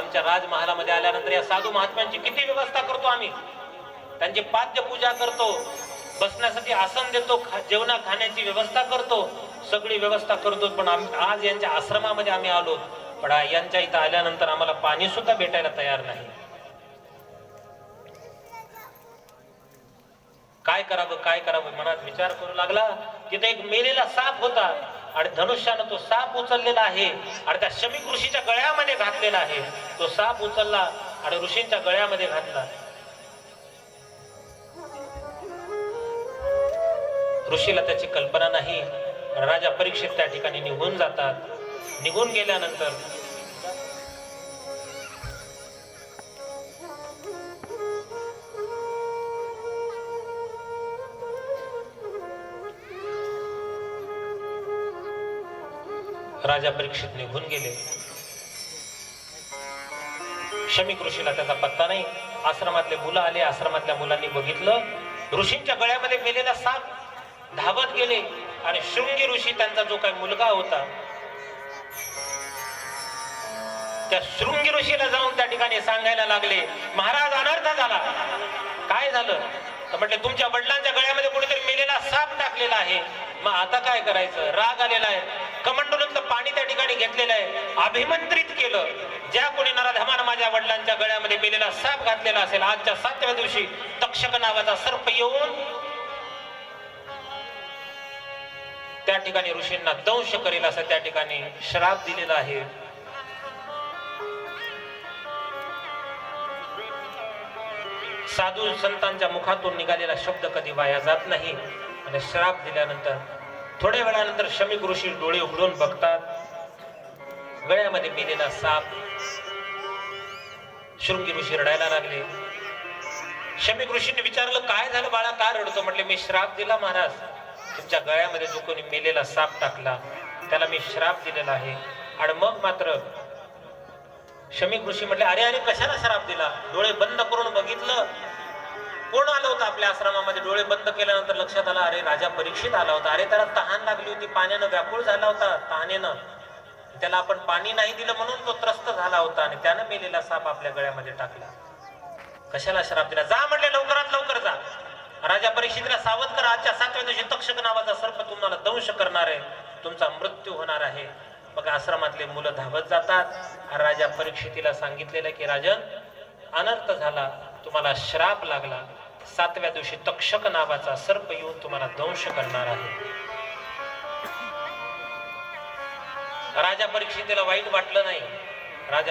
आमच्या राजमहालामध्ये आल्यानंतर या साधू महात्म्यांची किती व्यवस्था करतो आम्ही, त्यांची पाद्य पूजा करतो, बसण्यासाठी आसन देतो, जेवणा खाण्याची व्यवस्था करतो, सगळी व्यवस्था करतो. पण आज यांच्या आश्रमामध्ये आम्ही आलो, पण यांच्या इथं आल्यानंतर आम्हाला पाणी सुद्धा भेटायला तयार नाही. काय करावं काय करावं मनात विचार करू लागला. तिथे एक मेलेला साप होता आणि धनुष्यानं तो साप उचललेला आहे आणि त्या शमीक ऋषीच्या गळ्यामध्ये घातलेला आहे. तो साप उचलला आणि ऋषींच्या गळ्यामध्ये घातला. ऋषीला त्याची कल्पना नाही. राजा परीक्षित त्या ठिकाणी निघून जातात. निघून गेल्यानंतर राजा परीक्षित निघून गेले. शमीक ऋषीला त्याचा पत्ता नाही. आश्रमातले मुलं आले. आश्रमातल्या मुलांनी बघितलं ऋषींच्या गळ्यामध्ये मेलेला साप. धावत गेले आणि शृंगी ऋषी त्यांचा जो काही मुलगा होता त्या शृंगी ऋषीला जाऊन त्या ठिकाणी सांगायला लागले, महाराज अनर्थ झाला. काय झालं तर म्हटले, तुमच्या वडिलांच्या गळ्यामध्ये कोणीतरी मेलेला साप टाकलेला आहे. मग आता काय करायचं? राग आलेला आहे. कमंडलूतलं पाणी त्या ठिकाणी घेतलेलं आहे. अभिमंत्रित केलं, ज्या कोणी नराधमानं माझ्या वडिलांच्या गळ्यामध्ये मेलेला साप घातलेला असेल, आजच्या 7व्या दिवशी तक्षक नावाचा सर्प येऊन त्या ठिकाणी ऋषींना दंश करेल असं त्या ठिकाणी श्राप दिलेला आहे. साधू संतांच्या मुखातून निघालेला शब्द कधी वाया जात नाही. आणि श्राप दिल्यानंतर थोड्या वेळानंतर शमीक ऋषी डोळे उघडून बघतात, गळ्यामध्ये मेलेला साप. शृंगी ऋषी रडायला लागले. शमीक ऋषीने विचारलं, काय झालं बाळा, का रडतो? म्हटले, मी श्राप दिला महाराज. तुमच्या गळ्यामध्ये जो कोणी मेलेला साप टाकला त्याला मी श्राप दिलेला आहे. आणि मग मात्र शमीक ऋषी म्हटले, अरे अरे कशाला श्राप दिला? डोळे बंद करून बघितलं, कोण आलं होतं आपल्या आश्रमामध्ये? डोळे बंद केल्यानंतर लक्षात आलं, अरे राजा परीक्षित आला होता. अरे त्याला तहान लागली होती, पाण्यानं व्याकुळ झाला होता. तहानेनं त्याला आपण पाणी नाही दिलं म्हणून तो त्रस्त झाला होता आणि त्यानं मेलेला साप आपल्या गळ्यामध्ये टाकला. कशाला श्राप दिला? जा म्हटले, लवकरात लवकर जा. राजा परीक्षितला सावध करा, आजच्या 7व्या दिवशी तक्षक नावाचा सर्प तुम्हाला दंश करणार आहे, तुमचा मृत्यू होणार आहे. मग आश्रमातले मुलं धावत जातात. राजा परीक्षितीला सांगितलेलं की राजन, अनर्थ झाला, तुम्हाला श्राप लागला. 7व्या दिवशी तक्षक नावाचा सर्प येऊन तुम्हाला दंश करणार आहे. राजा परीक्षितीला वाईट वाटलं नाही. राजा